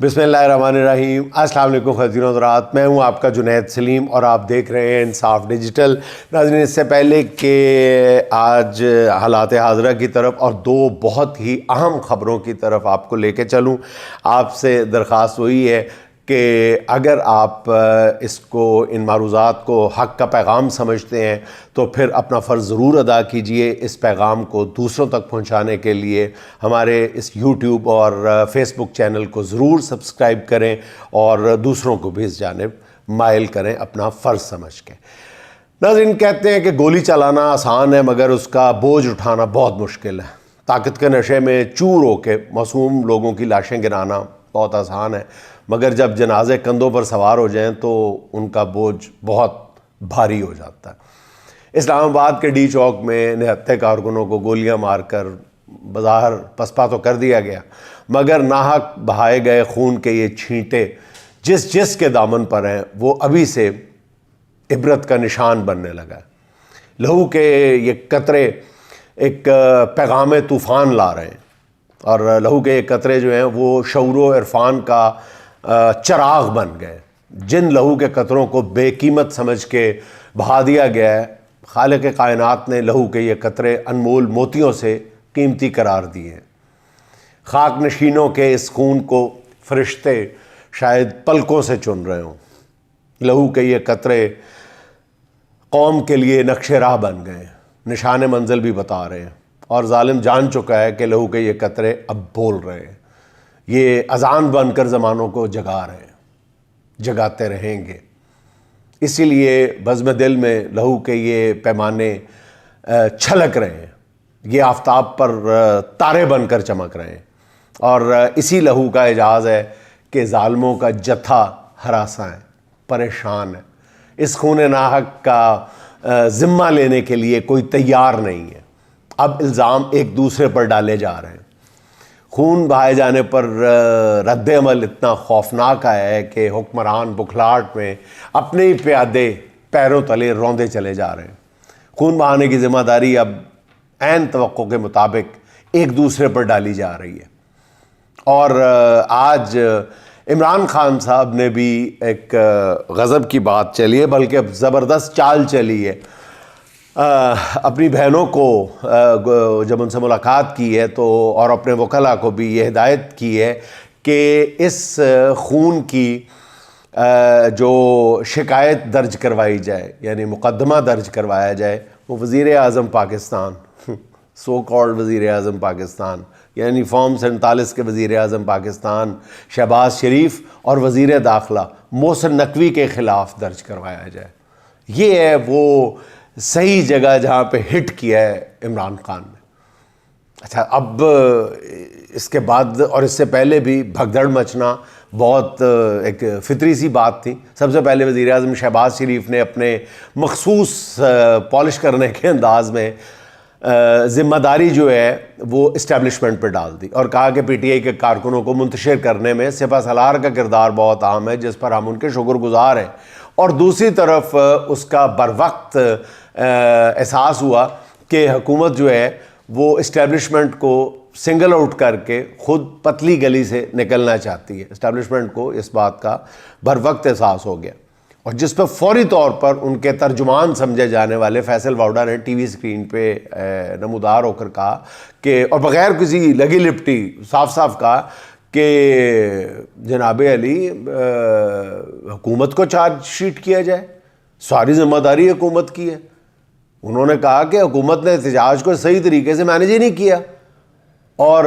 بسم اللہ الرحمن الرحیم۔ السلام علیکم خواتین و حضرات، میں ہوں آپ کا جنید سلیم اور آپ دیکھ رہے ہیں انصاف ڈیجیٹل۔ ناظرین، اس سے پہلے کہ آج حالات حاضرہ کی طرف اور دو بہت ہی اہم خبروں کی طرف آپ کو لے کے چلوں، آپ سے درخواست وہی ہے کہ اگر آپ اس کو ان معروضات کو حق کا پیغام سمجھتے ہیں تو پھر اپنا فرض ضرور ادا کیجئے۔ اس پیغام کو دوسروں تک پہنچانے کے لیے ہمارے اس یوٹیوب اور فیس بک چینل کو ضرور سبسکرائب کریں اور دوسروں کو بھی اس جانب مائل کریں اپنا فرض سمجھ کے۔ ناظرین، کہتے ہیں کہ گولی چلانا آسان ہے مگر اس کا بوجھ اٹھانا بہت مشکل ہے۔ طاقت کے نشے میں چور ہو کے معصوم لوگوں کی لاشیں گرانا بہت آسان ہے، مگر جب جنازے کندھوں پر سوار ہو جائیں تو ان کا بوجھ بہت بھاری ہو جاتا ہے۔ اسلام آباد کے ڈی چوک میں نہتے کارکنوں کو گولیاں مار کر بظاہر پسپا تو کر دیا گیا، مگر ناحق بہائے گئے خون کے یہ چھینٹے جس کے دامن پر ہیں وہ ابھی سے عبرت کا نشان بننے لگا ہے۔ لہو کے یہ قطرے ایک پیغام طوفان لا رہے ہیں، اور لہو کے یہ قطرے جو ہیں وہ شعور و عرفان کا چراغ بن گئے۔ جن لہو کے قطروں کو بے قیمت سمجھ کے بہا دیا گیا ہے، خالق کائنات نے لہو کے یہ قطرے انمول موتیوں سے قیمتی قرار دیے ہیں۔ خاک نشینوں کے اس خون کو فرشتے شاید پلکوں سے چن رہے ہوں۔ لہو کے یہ قطرے قوم کے لیے نقش راہ بن گئے، نشان منزل بھی بتا رہے ہیں، اور ظالم جان چکا ہے کہ لہو کے یہ قطرے اب بول رہے ہیں۔ یہ اذان بن کر زمانوں کو جگا رہے ہیں، جگاتے رہیں گے۔ اسی لیے بزم دل میں لہو کے یہ پیمانے چھلک رہے ہیں، یہ آفتاب پر تارے بن کر چمک رہے ہیں، اور اسی لہو کا اعجاز ہے کہ ظالموں کا جتھا ہراساں ہے، پریشان ہے۔ اس خون ناحق کا ذمہ لینے کے لیے کوئی تیار نہیں ہے۔ اب الزام ایک دوسرے پر ڈالے جا رہے ہیں۔ خون بہائے جانے پر رد عمل اتنا خوفناک آیا ہے کہ حکمران بکھلاہٹ میں اپنے ہی پیادے پیروں تلے روندے چلے جا رہے ہیں۔ خون بہانے کی ذمہ داری اب عین توقع کے مطابق ایک دوسرے پر ڈالی جا رہی ہے، اور آج عمران خان صاحب نے بھی ایک غضب کی بات چلی ہے، بلکہ اب زبردست چال چلی ہے۔ اپنی بہنوں کو جب ان سے ملاقات کی ہے تو اور اپنے وکلاء کو بھی یہ ہدایت کی ہے کہ اس خون کی جو شکایت درج کروائی جائے، یعنی مقدمہ درج کروایا جائے، وہ وزیر اعظم پاکستان، سو کالڈ وزیر اعظم پاکستان، یعنی فارم 47 کے وزیر اعظم پاکستان شہباز شریف اور وزیر داخلہ محسن نقوی کے خلاف درج کروایا جائے۔ یہ ہے وہ صحیح جگہ جہاں پہ ہٹ کیا ہے عمران خان نے۔ اچھا، اب اس کے بعد اور اس سے پہلے بھی بھگدڑ مچنا بہت ایک فطری سی بات تھی۔ سب سے پہلے وزیر اعظم شہباز شریف نے اپنے مخصوص پالش کرنے کے انداز میں ذمہ داری جو ہے وہ اسٹیبلشمنٹ پہ ڈال دی، اور کہا کہ پی ٹی آئی کے کارکنوں کو منتشر کرنے میں سپہ سالار کا کردار بہت اہم ہے، جس پر ہم ان کے شکر گزار ہیں۔ اور دوسری طرف اس کا بروقت احساس ہوا کہ حکومت جو ہے وہ اسٹیبلشمنٹ کو سنگل آؤٹ کر کے خود پتلی گلی سے نکلنا چاہتی ہے۔ اسٹیبلشمنٹ کو اس بات کا بروقت احساس ہو گیا، اور جس پہ فوری طور پر ان کے ترجمان سمجھے جانے والے فیصل واؤڈا نے ٹی وی سکرین پہ نمودار ہو کر کہا کہ، اور بغیر کسی لگی لپٹی صاف صاف کہا کہ جناب علی حکومت کو چارج شیٹ کیا جائے، ساری ذمہ داری حکومت کی ہے۔ انہوں نے کہا کہ حکومت نے احتجاج کو صحیح طریقے سے مینیج ہی نہیں کیا، اور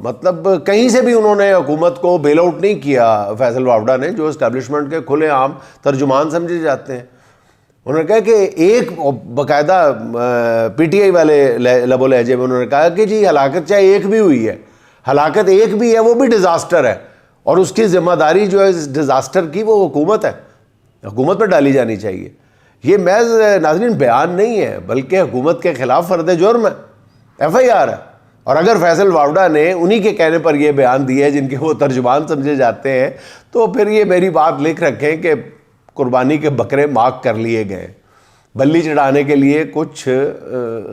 مطلب کہیں سے بھی انہوں نے حکومت کو بیل آؤٹ نہیں کیا فیصل واؤڈا نے، جو اسٹیبلشمنٹ کے کھلے عام ترجمان سمجھے جاتے ہیں۔ انہوں نے کہا کہ ایک باقاعدہ پی ٹی آئی والے لب و لہجے میں انہوں نے کہا کہ جی ہلاکت چاہے ایک بھی ہوئی ہے، ہلاکت ایک بھی ہے وہ بھی ڈیزاسٹر ہے، اور اس کی ذمہ داری جو ہے اس ڈیزاسٹر کی وہ حکومت ہے، حکومت پہ ڈالی جانی چاہیے۔ یہ محض ناظرین بیان نہیں ہے، بلکہ حکومت کے خلاف فرد جرم ہے، ایف آئی آر ہے۔ اور اگر فیصل واؤڈا نے انہی کے کہنے پر یہ بیان دیا ہے جن کے وہ ترجمان سمجھے جاتے ہیں، تو پھر یہ میری بات لکھ رکھیں کہ قربانی کے بکرے مارک کر لیے گئے، بلی چڑھانے کے لیے کچھ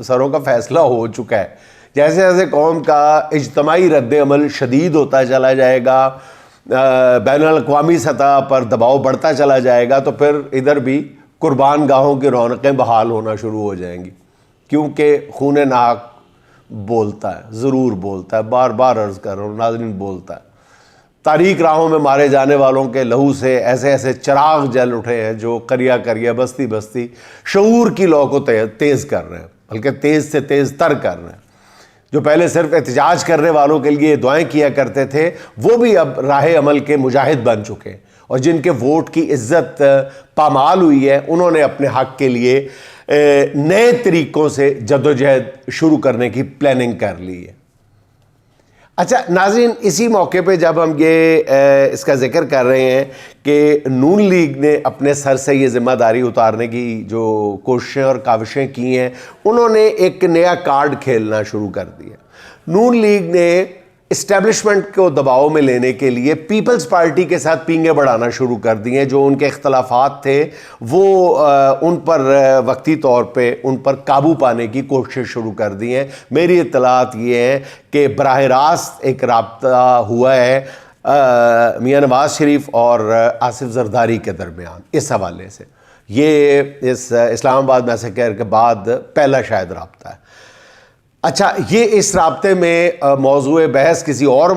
سروں کا فیصلہ ہو چکا ہے۔ جیسے جیسے قوم کا اجتماعی رد عمل شدید ہوتا چلا جائے گا، بین الاقوامی سطح پر دباؤ بڑھتا چلا جائے گا، تو پھر ادھر بھی قربان گاہوں کی رونقیں بحال ہونا شروع ہو جائیں گی، کیونکہ خون ناک بولتا ہے، ضرور بولتا ہے، بار بار عرض کر رہا ہوں ناظرین، بولتا ہے۔ تاریک راہوں میں مارے جانے والوں کے لہو سے ایسے ایسے چراغ جل اٹھے ہیں جو قریہ قریہ بستی بستی شعور کی لو کو تیز کر رہے ہیں، بلکہ تیز سے تیز تر کر رہے ہیں۔ جو پہلے صرف احتجاج کرنے والوں کے لیے دعائیں کیا کرتے تھے، وہ بھی اب راہ عمل کے مجاہد بن چکے ہیں، اور جن کے ووٹ کی عزت پامال ہوئی ہے، انہوں نے اپنے حق کے لیے نئے طریقوں سے جدوجہد شروع کرنے کی پلاننگ کر لی ہے۔ اچھا ناظرین، اسی موقع پہ جب ہم یہ اس کا ذکر کر رہے ہیں کہ نون لیگ نے اپنے سر سے یہ ذمہ داری اتارنے کی جو کوششیں اور کاوشیں کی ہیں، انہوں نے ایک نیا کارڈ کھیلنا شروع کر دیا۔ نون لیگ نے اسٹیبلشمنٹ کو دباؤ میں لینے کے لیے پیپلز پارٹی کے ساتھ پینگیں بڑھانا شروع کر دی ہیں۔ جو ان کے اختلافات تھے وہ ان پر وقتی طور پہ ان پر قابو پانے کی کوشش شروع کر دی ہیں۔ میری اطلاعات یہ ہیں کہ براہ راست ایک رابطہ ہوا ہے میاں نواز شریف اور آصف زرداری کے درمیان اس حوالے سے۔ یہ اس اسلام آباد میسیکر کے بعد پہلا شاید رابطہ ہے۔ اچھا، یہ اس رابطے میں موضوع بحث کسی اور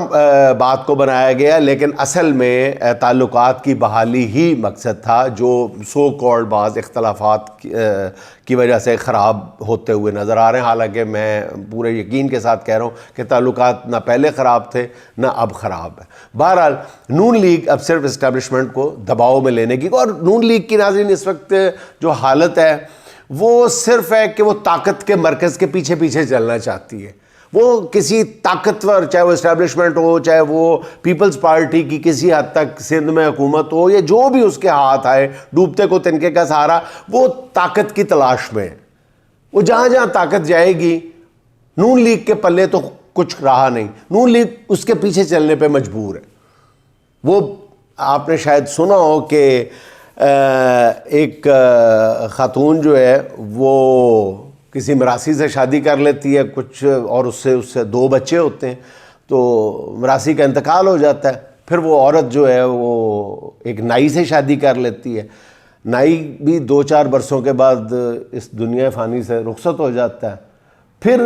بات کو بنایا گیا، لیکن اصل میں تعلقات کی بحالی ہی مقصد تھا، جو سو کالڈ بعض اختلافات کی وجہ سے خراب ہوتے ہوئے نظر آ رہے ہیں۔ حالانکہ میں پورے یقین کے ساتھ کہہ رہا ہوں کہ تعلقات نہ پہلے خراب تھے نہ اب خراب ہے۔ بہرحال نون لیگ اب صرف اسٹیبلشمنٹ کو دباؤ میں لینے کی، اور نون لیگ کی ناظرین اس وقت جو حالت ہے وہ صرف ہے کہ وہ طاقت کے مرکز کے پیچھے پیچھے چلنا چاہتی ہے۔ وہ کسی طاقتور، چاہے وہ اسٹیبلشمنٹ ہو، چاہے وہ پیپلز پارٹی کی کسی حد تک سندھ میں حکومت ہو، یا جو بھی اس کے ہاتھ آئے، ڈوبتے کو تنکے کا سہارا، وہ طاقت کی تلاش میں ہے۔ وہ جہاں جہاں طاقت جائے گی، نون لیگ کے پلے تو کچھ رہا نہیں، نون لیگ اس کے پیچھے چلنے پہ مجبور ہے۔ وہ آپ نے شاید سنا ہو کہ ایک خاتون جو ہے وہ کسی مراسی سے شادی کر لیتی ہے کچھ، اور اس سے 2 بچے ہوتے ہیں، تو مراسی کا انتقال ہو جاتا ہے۔ پھر وہ عورت جو ہے وہ ایک نائی سے شادی کر لیتی ہے، نائی بھی 2-4 برسوں کے بعد اس دنیا فانی سے رخصت ہو جاتا ہے۔ پھر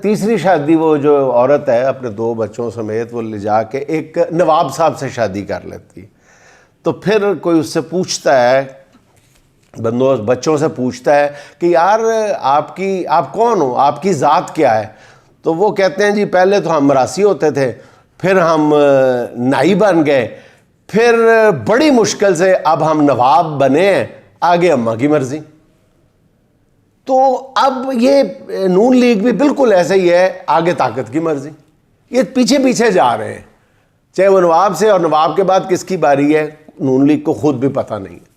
تیسری شادی وہ جو عورت ہے اپنے 2 بچوں سمیت وہ لے جا کے ایک نواب صاحب سے شادی کر لیتی ہے۔ تو پھر کوئی اس سے پوچھتا ہے، بچوں سے پوچھتا ہے کہ یار آپ کون ہو، آپ کی ذات کیا ہے؟ تو وہ کہتے ہیں جی پہلے تو ہم مراسی ہوتے تھے، پھر ہم نائی بن گئے، پھر بڑی مشکل سے اب ہم نواب بنے ہیں، آگے اماں کی مرضی۔ تو اب یہ نون لیگ بھی بالکل ایسے ہی ہے، آگے طاقت کی مرضی، یہ پیچھے پیچھے جا رہے ہیں، چاہے وہ نواب سے، اور نواب کے بعد کس کی باری ہے نون لیگ کو خود بھی پتہ نہیں ہے۔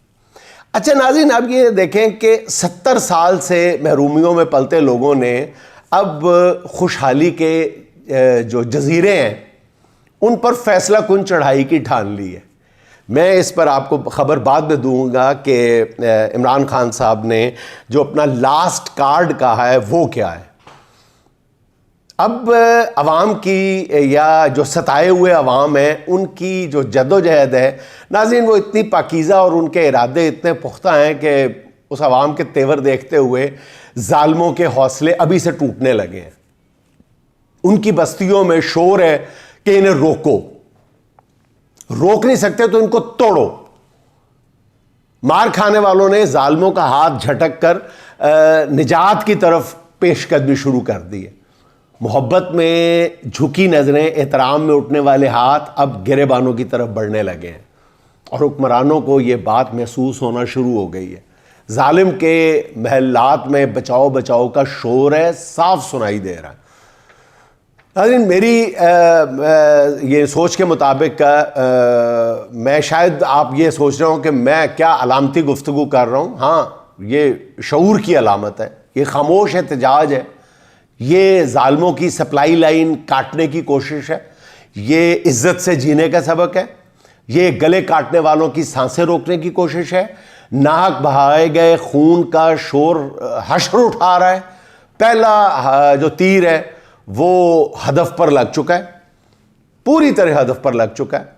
اچھا ناظرین، اب یہ دیکھیں کہ 70 سال سے محرومیوں میں پلتے لوگوں نے اب خوشحالی کے جو جزیرے ہیں ان پر فیصلہ کن چڑھائی کی ٹھان لی ہے۔ میں اس پر آپ کو خبر بعد میں دوں گا کہ عمران خان صاحب نے جو اپنا لاسٹ کارڈ کہا ہے وہ کیا ہے۔ اب عوام کی، یا جو ستائے ہوئے عوام ہیں، ان کی جو جد و جہد ہے ناظرین، وہ اتنی پاکیزہ اور ان کے ارادے اتنے پختہ ہیں کہ اس عوام کے تیور دیکھتے ہوئے ظالموں کے حوصلے ابھی سے ٹوٹنے لگے ہیں۔ ان کی بستیوں میں شور ہے کہ انہیں روک نہیں سکتے تو ان کو توڑو۔ مار کھانے والوں نے ظالموں کا ہاتھ جھٹک کر نجات کی طرف پیش قدمی شروع کر دی ہے۔ محبت میں جھکی نظریں، احترام میں اٹھنے والے ہاتھ اب گریبانوں کی طرف بڑھنے لگے ہیں، اور حکمرانوں کو یہ بات محسوس ہونا شروع ہو گئی ہے۔ ظالم کے محلات میں بچاؤ بچاؤ کا شور ہے، صاف سنائی دے رہا ہے۔ لیکن میری یہ سوچ کے مطابق میں شاید آپ یہ سوچ رہے ہوں کہ میں کیا علامتی گفتگو کر رہا ہوں۔ ہاں، یہ شعور کی علامت ہے، یہ خاموش احتجاج ہے، یہ ظالموں کی سپلائی لائن کاٹنے کی کوشش ہے، یہ عزت سے جینے کا سبق ہے، یہ گلے کاٹنے والوں کی سانسیں روکنے کی کوشش ہے، ناحق بہائے گئے خون کا شور حشر اٹھا رہا ہے۔ پہلا جو تیر ہے وہ ہدف پر لگ چکا ہے, پوری طرح ہدف پر لگ چکا ہے.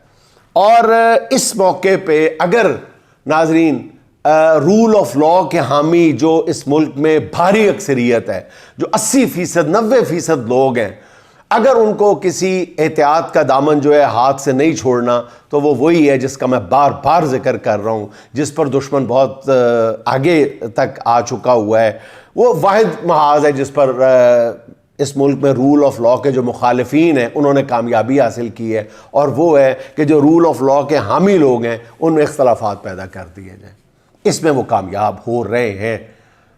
اور اس موقع پہ اگر ناظرین رول آف لاء کے حامی جو اس ملک میں بھاری اکثریت ہے, جو 80% 90% لوگ ہیں, اگر ان کو کسی احتیاط کا دامن جو ہے ہاتھ سے نہیں چھوڑنا, تو وہ وہی ہے جس کا میں بار بار ذکر کر رہا ہوں, جس پر دشمن بہت آگے تک آ چکا ہوا ہے. وہ واحد محاذ ہے جس پر اس ملک میں رول آف لاء کے جو مخالفین ہیں انہوں نے کامیابی حاصل کی ہے, اور وہ ہے کہ جو رول آف لاء کے حامی لوگ ہیں ان میں اختلافات پیدا کر دیے جائیں. اس میں وہ کامیاب ہو رہے ہیں.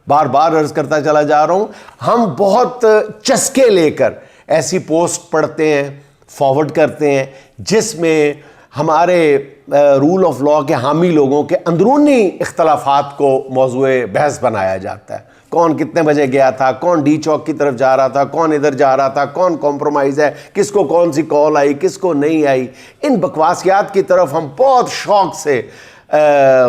بار بار عرض کرتا چلا جا رہا ہوں, ہم بہت چسکے لے کر ایسی پوسٹ پڑھتے ہیں, فارورڈ کرتے ہیں, جس میں ہمارے رول آف لاء کے حامی لوگوں کے اندرونی اختلافات کو موضوع بحث بنایا جاتا ہے. کون کتنے بجے گیا تھا, کون ڈی چوک کی طرف جا رہا تھا, کون ادھر جا رہا تھا, کون کمپرومائز ہے, کس کو کون سی کال آئی, کس کو نہیں آئی. ان بکواسیات کی طرف ہم بہت شوق سے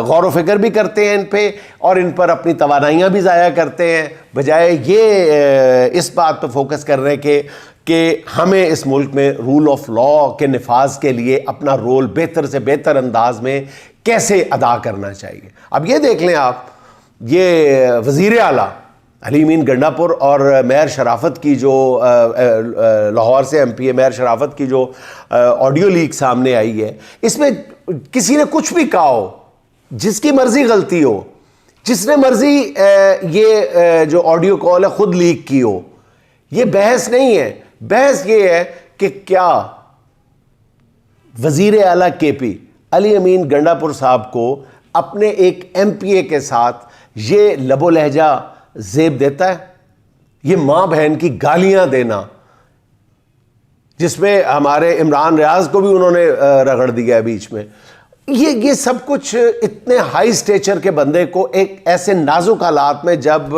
غور و فکر بھی کرتے ہیں ان پہ, اور ان پر اپنی توانائیاں بھی ضائع کرتے ہیں, بجائے یہ اس بات پہ فوکس کرنے کے کہ ہمیں اس ملک میں رول آف لاء کے نفاذ کے لیے اپنا رول بہتر سے بہتر انداز میں کیسے ادا کرنا چاہیے. اب یہ دیکھ لیں آپ, یہ وزیر اعلیٰ علی امین گنڈا پور اور مہر شرافت کی جو لاہور سے ایم پی ہے, مہر شرافت کی جو آڈیو لیک سامنے آئی ہے, اس میں کسی نے کچھ بھی کہا ہو, جس کی مرضی غلطی ہو, جس نے مرضی یہ جو آڈیو کال ہے خود لیک کی ہو, یہ بحث نہیں ہے. بحث یہ ہے کہ کیا وزیر اعلیٰ کے پی علی امین گنڈا پور صاحب کو اپنے ایک ایم پی اے کے ساتھ یہ لب و لہجہ زیب دیتا ہے, یہ ماں بہن کی گالیاں دینا, جس میں ہمارے عمران ریاض کو بھی انہوں نے رگڑ دیا ہے بیچ میں, یہ سب کچھ اتنے ہائی سٹیچر کے بندے کو ایک ایسے نازک حالات میں, جب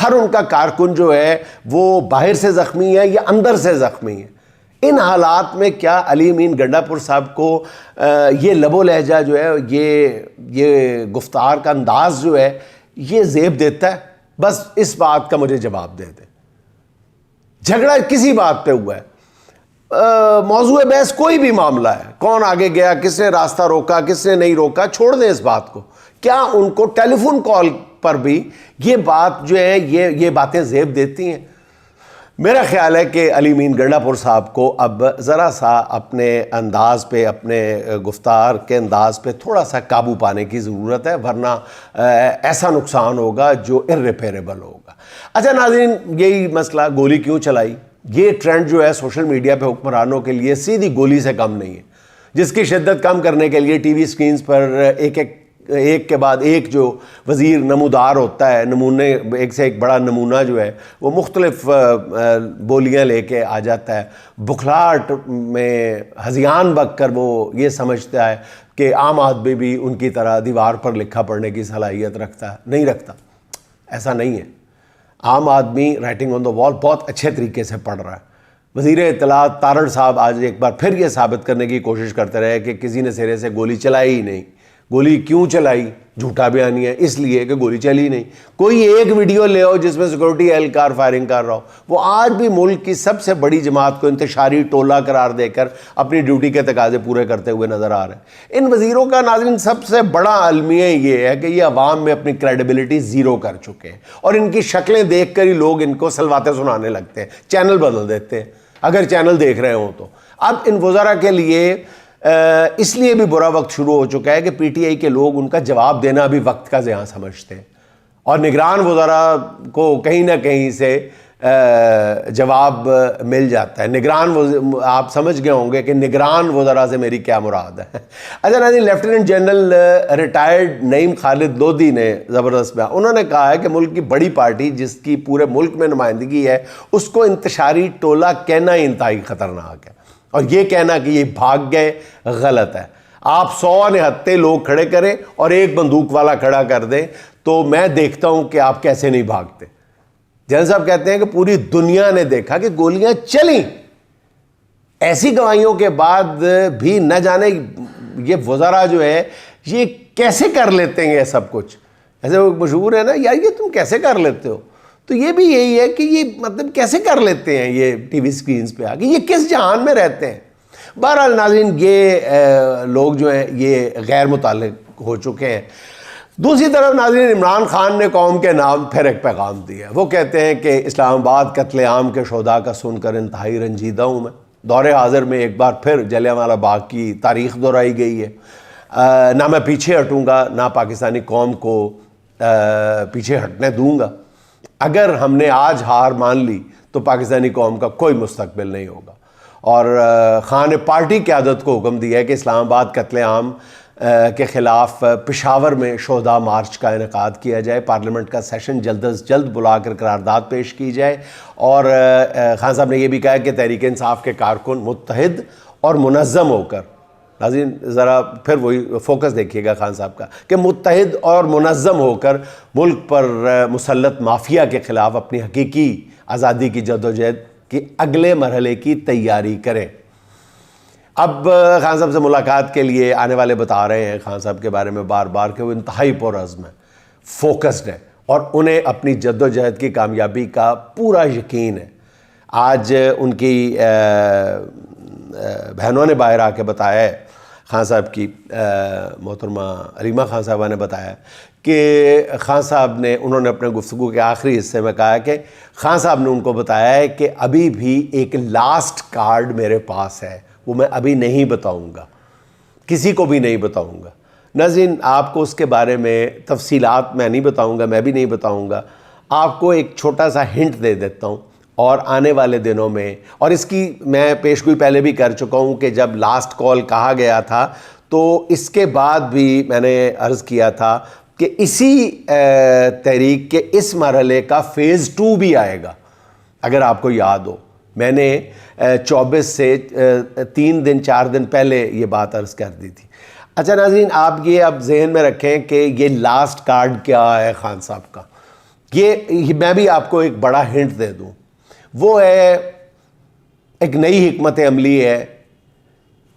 ہر ان کا کارکن جو ہے وہ باہر سے زخمی ہے یا اندر سے زخمی ہے, ان حالات میں کیا علی امین گنڈا پور صاحب کو یہ لب و لہجہ جو ہے, یہ گفتار کا انداز جو ہے یہ زیب دیتا ہے؟ بس اس بات کا مجھے جواب دے دیں. جھگڑا کسی بات پہ ہوا ہے, موضوع بحث کوئی بھی معاملہ ہے, کون آگے گیا, کس نے راستہ روکا, کس نے نہیں روکا, چھوڑ دیں اس بات کو. کیا ان کو ٹیلی فون کال پر بھی یہ بات جو ہے یہ باتیں زیب دیتی ہیں؟ میرا خیال ہے کہ علی امین گنڈا پور صاحب کو اب ذرا سا اپنے انداز پہ, اپنے گفتار کے انداز پہ تھوڑا سا قابو پانے کی ضرورت ہے, ورنہ ایسا نقصان ہوگا جو irreparable ہوگا. اچھا ناظرین, یہی مسئلہ گولی کیوں چلائی, یہ ٹرینڈ جو ہے سوشل میڈیا پہ حکمرانوں کے لیے سیدھی گولی سے کم نہیں ہے, جس کی شدت کم کرنے کے لیے ٹی وی سکرینز پر ایک کے بعد ایک جو وزیر نمودار ہوتا ہے, نمونے ایک سے ایک بڑا نمونہ جو ہے وہ مختلف بولیاں لے کے آ جاتا ہے. بکھلاہٹ میں ہذیان بک کر وہ یہ سمجھتا ہے کہ عام آدمی بھی ان کی طرح دیوار پر لکھا پڑھنے کی صلاحیت رکھتا ہے. نہیں رکھتا, ایسا نہیں ہے. عام آدمی رائٹنگ آن دا وال بہت اچھے طریقے سے پڑھ رہا ہے. وزیر اطلاعات تارڑ صاحب آج ایک بار پھر یہ ثابت کرنے کی کوشش کرتے رہے کہ کسی نے سرے سے گولی چلائی ہی نہیں. گولی کیوں چلائی؟ جھوٹا بیانی ہے, اس لیے کہ گولی چلی نہیں. کوئی ایک ویڈیو لے آؤ جس میں سیکورٹی اہلکار فائرنگ کر رہا ہو. وہ آج بھی ملک کی سب سے بڑی جماعت کو انتشاری ٹولہ قرار دے کر اپنی ڈیوٹی کے تقاضے پورے کرتے ہوئے نظر آ رہے ہیں. ان وزیروں کا ناظرین سب سے بڑا المیہ یہ ہے کہ یہ عوام میں اپنی کریڈیبلٹی زیرو کر چکے ہیں, اور ان کی شکلیں دیکھ کر ہی لوگ ان کو سلواتیں سنانے لگتے ہیں, چینل بدل دیتے ہیں اگر چینل دیکھ رہے ہوں تو. اب ان وزراء کے لیے اس لیے بھی برا وقت شروع ہو چکا ہے کہ پی ٹی آئی کے لوگ ان کا جواب دینا بھی وقت کا ضیاع سمجھتے ہیں, اور نگران وزراء کو کہیں نہ کہیں سے جواب مل جاتا ہے. آپ سمجھ گئے ہوں گے کہ نگران وزراء سے میری کیا مراد ہے. اچھا ناظرین, لیفٹیننٹ جنرل ریٹائرڈ نعیم خالد لودھی نے زبردست بیان, انہوں نے کہا ہے کہ ملک کی بڑی پارٹی جس کی پورے ملک میں نمائندگی ہے اس کو انتشاری ٹولہ کہنا ہی انتہائی خطرناک ہے, اور یہ کہنا کہ یہ بھاگ گئے غلط ہے. آپ 100 نہتے لوگ کھڑے کریں اور ایک بندوق والا کھڑا کر دیں تو میں دیکھتا ہوں کہ آپ کیسے نہیں بھاگتے. جنرل صاحب کہتے ہیں کہ پوری دنیا نے دیکھا کہ گولیاں چلیں, ایسی گواہیوں کے بعد بھی نہ جانے یہ وزراء جو ہے یہ کیسے کر لیتے ہیں یہ سب کچھ. ایسے وہ مشہور ہے نا, یار یہ تم کیسے کر لیتے ہو, تو یہ بھی یہی ہے کہ یہ مطلب کیسے کر لیتے ہیں یہ ٹی وی سکرینز پہ آگے, یہ کس جہان میں رہتے ہیں. بہرحال ناظرین, یہ لوگ جو ہیں یہ غیر متعلق ہو چکے ہیں. دوسری طرف ناظرین, عمران خان نے قوم کے نام پھر ایک پیغام دیا ہے. وہ کہتے ہیں کہ اسلام آباد قتل عام کے شہداء کا سن کر انتہائی رنجیدہ ہوں میں. دور حاضر میں ایک بار پھر جلیانوالہ باغ کی تاریخ دہرائی گئی ہے. نہ میں پیچھے ہٹوں گا, نہ پاکستانی قوم کو پیچھے ہٹنے دوں گا. اگر ہم نے آج ہار مان لی تو پاکستانی قوم کا کوئی مستقبل نہیں ہوگا. اور خان نے پارٹی قیادت کو حکم دیا ہے کہ اسلام آباد قتل عام کے خلاف پشاور میں شہداء مارچ کا انعقاد کیا جائے. پارلیمنٹ کا سیشن جلد از جلد بلا کر قرارداد پیش کی جائے. اور خان صاحب نے یہ بھی کہا کہ تحریک انصاف کے کارکن متحد اور منظم ہو کر, ناظرین ذرا پھر وہی فوکس دیکھیے گا خان صاحب کا, کہ متحد اور منظم ہو کر ملک پر مسلط مافیا کے خلاف اپنی حقیقی آزادی کی جدوجہد کی اگلے مرحلے کی تیاری کریں. اب خان صاحب سے ملاقات کے لیے آنے والے بتا رہے ہیں خان صاحب کے بارے میں بار بار کہ وہ انتہائی پرعزم ہیں, فوکسڈ ہیں, اور انہیں اپنی جدوجہد کی کامیابی کا پورا یقین ہے. آج ان کی بہنوں نے باہر آ کے بتایا ہے, خان صاحب کی محترمہ علیمہ خان صاحبہ نے بتایا کہ خان صاحب نے, انہوں نے اپنے گفتگو کے آخری حصے میں کہا کہ خان صاحب نے ان کو بتایا ہے کہ ابھی بھی ایک لاسٹ کارڈ میرے پاس ہے, وہ میں ابھی نہیں بتاؤں گا, کسی کو بھی نہیں بتاؤں گا. ناظرین, آپ کو اس کے بارے میں تفصیلات میں نہیں بتاؤں گا, میں بھی نہیں بتاؤں گا. آپ کو ایک چھوٹا سا ہنٹ دے دیتا ہوں, اور آنے والے دنوں میں, اور اس کی میں پیشگوئی پہلے بھی کر چکا ہوں کہ جب لاسٹ کال کہا گیا تھا تو اس کے بعد بھی میں نے عرض کیا تھا کہ اسی تحریک کے اس مرحلے کا فیز 2 بھی آئے گا. اگر آپ کو یاد ہو, میں نے 24 سے 3 دن 4 دن پہلے یہ بات عرض کر دی تھی. اچھا ناظرین, آپ یہ اب ذہن میں رکھیں کہ یہ لاسٹ کارڈ کیا ہے خان صاحب کا. یہ میں بھی آپ کو ایک بڑا ہنٹ دے دوں, وہ ہے ایک نئی حکمت عملی ہے.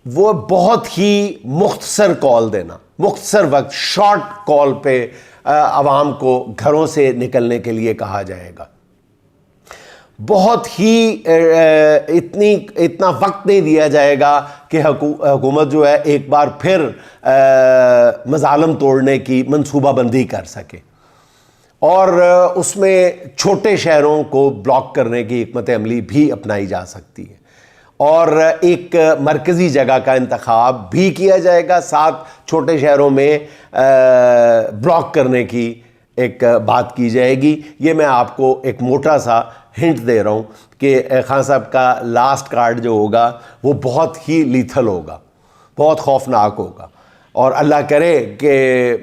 وہ بہت ہی مختصر کال دینا, مختصر وقت, شارٹ کال پہ عوام کو گھروں سے نکلنے کے لیے کہا جائے گا. بہت ہی اتنا وقت نہیں دیا جائے گا کہ حکومت جو ہے ایک بار پھر مظالم توڑنے کی منصوبہ بندی کر سکے. اور اس میں چھوٹے شہروں کو بلاک کرنے کی حکمت عملی بھی اپنائی جا سکتی ہے, اور ایک مرکزی جگہ کا انتخاب بھی کیا جائے گا, ساتھ چھوٹے شہروں میں بلاک کرنے کی ایک بات کی جائے گی. یہ میں آپ کو ایک موٹا سا ہنٹ دے رہا ہوں کہ خان صاحب کا لاسٹ کارڈ جو ہوگا وہ بہت ہی لیتھل ہوگا, بہت خوفناک ہوگا. اور اللہ کرے کہ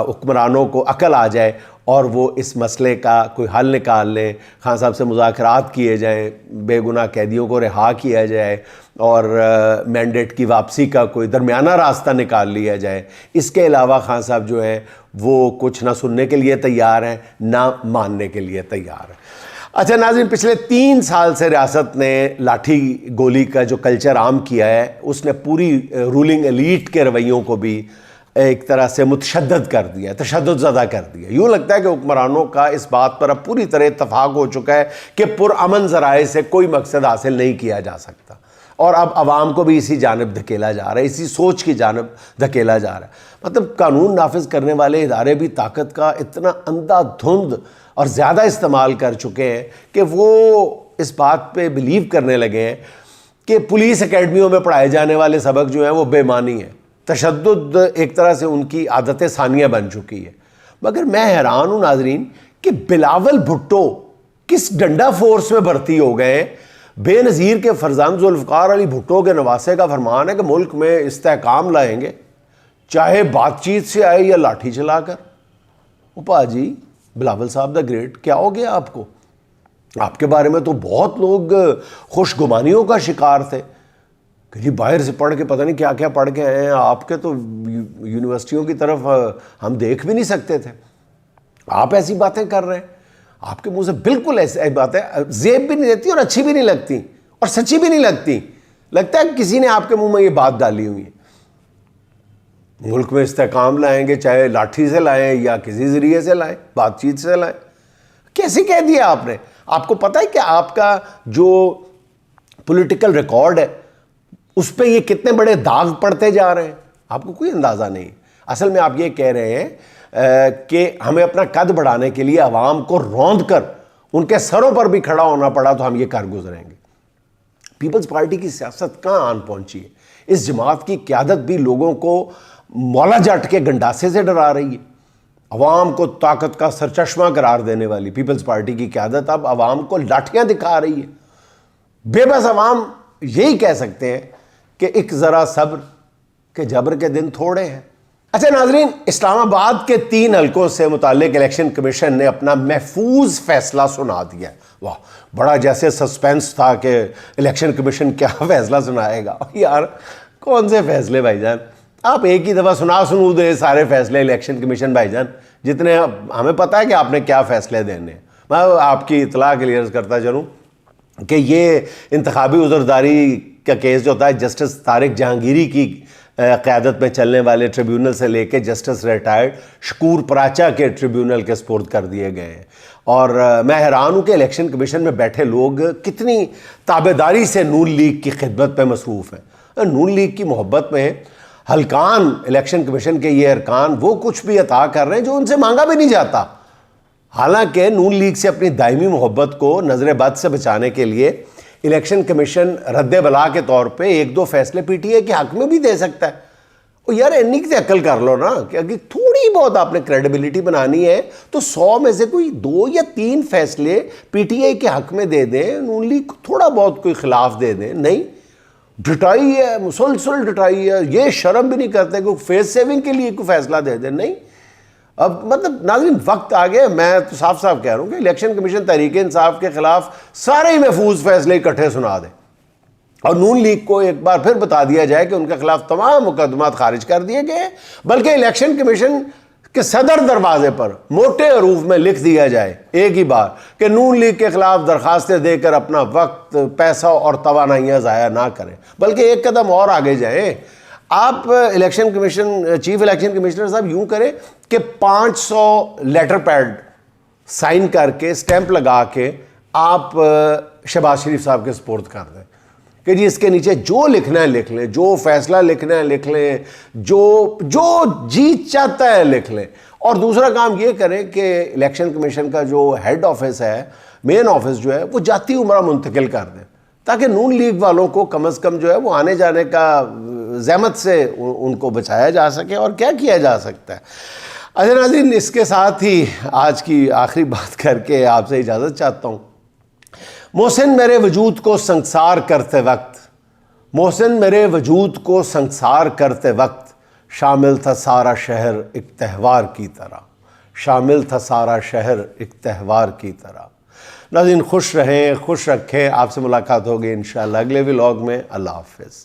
حکمرانوں کو عقل آ جائے اور وہ اس مسئلے کا کوئی حل نکال لیں. خان صاحب سے مذاکرات کیے جائیں, بے گناہ قیدیوں کو رہا کیا جائے, اور مینڈیٹ کی واپسی کا کوئی درمیانہ راستہ نکال لیا جائے. اس کے علاوہ خان صاحب جو ہیں وہ کچھ نہ سننے کے لیے تیار ہیں, نہ ماننے کے لیے تیار ہیں. اچھا ناظرین, پچھلے 3 سال سے ریاست نے لاٹھی گولی کا جو کلچر عام کیا ہے, اس نے پوری رولنگ ایلیٹ کے رویوں کو بھی ایک طرح سے متشدد کر دیا, تشدد زدہ کر دیا. یوں لگتا ہے کہ حکمرانوں کا اس بات پر اب پوری طرح اتفاق ہو چکا ہے کہ پرامن ذرائع سے کوئی مقصد حاصل نہیں کیا جا سکتا, اور اب عوام کو بھی اسی جانب دھکیلا جا رہا ہے, اسی سوچ کی جانب دھکیلا جا رہا ہے. مطلب قانون نافذ کرنے والے ادارے بھی طاقت کا اتنا اندھا دھند اور زیادہ استعمال کر چکے ہیں کہ وہ اس بات پہ بلیو کرنے لگے ہیں کہ پولیس اکیڈمیوں میں پڑھائے جانے والے سبق جو ہیں وہ بے معنی ہیں. تشدد ایک طرح سے ان کی عادت ثانیہ بن چکی ہے. مگر میں حیران ہوں ناظرین کہ بلاول بھٹو کس ڈنڈا فورس میں بھرتی ہو گئے ہیں. بے نظیر کے فرزند ذوالفقار علی بھٹو کے نواسے کا فرمان ہے کہ ملک میں استحکام لائیں گے, چاہے بات چیت سے آئے یا لاٹھی چلا کر. اوپا جی, بلاول صاحب دا گریٹ, کیا ہو گیا آپ کو؟ آپ کے بارے میں تو بہت لوگ خوش گمانیوں کا شکار تھے کہ جی باہر سے پڑھ کے پتہ نہیں کیا کیا پڑھ کے آئے ہیں, آپ کے تو یونیورسٹیوں کی طرف ہم دیکھ بھی نہیں سکتے تھے, آپ ایسی باتیں کر رہے ہیں. آپ کے منہ سے بالکل ایسی باتیں زیب بھی نہیں دیتی اور اچھی بھی نہیں لگتی اور سچی بھی نہیں لگتی. لگتا ہے کسی نے آپ کے منہ میں یہ بات ڈالی ہوئی ہے. ملک میں استحکام لائیں گے, چاہے لاٹھی سے لائیں یا کسی ذریعے سے لائیں, بات چیت سے لائیں. کیسے کہہ دیا آپ نے؟ آپ کو پتہ ہے کہ آپ کا جو پولیٹیکل ریکارڈ ہے اس پہ یہ کتنے بڑے داغ پڑتے جا رہے ہیں؟ آپ کو کوئی اندازہ نہیں۔ اصل میں آپ یہ کہہ رہے ہیں کہ ہمیں اپنا قد بڑھانے کے لیے عوام کو روند کر ان کے سروں پر بھی کھڑا ہونا پڑا تو ہم یہ کر گزریں گے۔ پیپلز پارٹی کی سیاست کہاں آن پہنچی ہے؟ اس جماعت کی قیادت بھی لوگوں کو مولا جٹ کے گنڈاسے سے ڈرا رہی ہے۔ عوام کو طاقت کا سرچشمہ قرار دینے والی پیپلز پارٹی کی قیادت اب عوام کو لاٹھیاں دکھا رہی ہے۔ بے بس عوام یہی کہہ سکتے ہیں کہ ایک ذرا صبر کہ جبر کے دن تھوڑے ہیں۔ اچھا ناظرین، اسلام آباد کے 3 حلقوں سے متعلق الیکشن کمیشن نے اپنا محفوظ فیصلہ سنا دیا۔ واہ، بڑا جیسے سسپینس تھا کہ الیکشن کمیشن کیا فیصلہ سنائے گا۔ یار کون سے فیصلے بھائی جان؟ آپ ایک ہی دفعہ سنو دے سارے فیصلے الیکشن کمیشن بھائی جان، جتنے ہمیں پتہ ہے کہ آپ نے کیا فیصلے دینے ہیں۔ میں آپ کی اطلاع کے لیے عرض کرتا چلوں کہ یہ انتخابی عذرداری کا کیس جو ہوتا ہے جسٹس طارق جہانگیری کی قیادت میں چلنے والے ٹریبیونل سے لے کے جسٹس ریٹائرڈ شکور پراچا کے ٹریبیونل کے سپرد کر دیے گئے ہیں۔ اور میں حیران ہوں کہ الیکشن کمیشن میں بیٹھے لوگ کتنی تابعداری سے نون لیگ کی خدمت پہ مصروف ہیں۔ نون لیگ کی محبت میں حلقان الیکشن کمیشن کے یہ ارکان وہ کچھ بھی عطا کر رہے ہیں جو ان سے مانگا بھی نہیں جاتا، حالانکہ نون لیگ سے اپنی دائمی محبت کو نظر بد سے بچانے کے لیے الیکشن کمیشن رد بلا کے طور پہ 1-2 فیصلے پی ٹی اے کے حق میں بھی دے سکتا ہے۔ اور یار انی کی عقل کر لو نا کہ اگر تھوڑی بہت آپ نے کریڈیبلٹی بنانی ہے تو 100 میں سے کوئی 2 یا 3 فیصلے پی ٹی اے کے حق میں دے دیں، نون لیگ کو تھوڑا بہت کوئی خلاف دے دیں۔ نہیں، ڈٹائی ہے، مسلسل ڈٹائی ہے، یہ شرم بھی نہیں کرتے کہ فیس سیونگ کے لیے کوئی فیصلہ دے دیں۔ نہیں، اب مطلب ناظرین وقت آ گیا، میں تو صاف صاف کہہ رہا ہوں کہ الیکشن کمیشن تحریک انصاف کے خلاف سارے ہی محفوظ فیصلے اکٹھے سنا دے اور نون لیگ کو ایک بار پھر بتا دیا جائے کہ ان کے خلاف تمام مقدمات خارج کر دیے گئے ہیں، بلکہ الیکشن کمیشن کے صدر دروازے پر موٹے حروف میں لکھ دیا جائے ایک ہی بار کہ نون لیگ کے خلاف درخواستیں دے کر اپنا وقت، پیسہ اور توانائیاں ضائع نہ کریں، بلکہ ایک قدم اور آگے جائیں۔ آپ election commission chief election commissioner صاحب یوں کریں کہ 500 لیٹر پیڈ سائن کر کے اسٹیمپ لگا کے آپ شہباز شریف صاحب کے سپرد کر دیں کہ جی اس کے نیچے جو لکھنا ہے لکھ لیں، جو فیصلہ لکھنا ہے لکھ لیں، جو جی چاہتا ہے لکھ لیں۔ اور دوسرا کام یہ کریں کہ الیکشن کمیشن کا جو ہیڈ آفس ہے، مین آفس جو ہے، وہ جاتی عمرہ منتقل کر دیں تاکہ نون لیگ والوں کو کم از کم جو ہے وہ آنے جانے کا زحمت سے ان کو بچایا جا سکے۔ اور کیا کیا جا سکتا ہے؟ اچھا ناظرین، اس کے ساتھ ہی آج کی آخری بات کر کے آپ سے اجازت چاہتا ہوں۔ محسن میرے وجود کو سنگسار کرتے وقت، محسن میرے وجود کو سنگسار کرتے وقت، شامل تھا سارا شہر ایک تہوار کی طرح، شامل تھا سارا شہر ایک تہوار کی طرح۔ ناظرین خوش رہیں، خوش رکھیں، آپ سے ملاقات ہوگی انشاءاللہ اگلے ولاگ میں۔ اللہ حافظ۔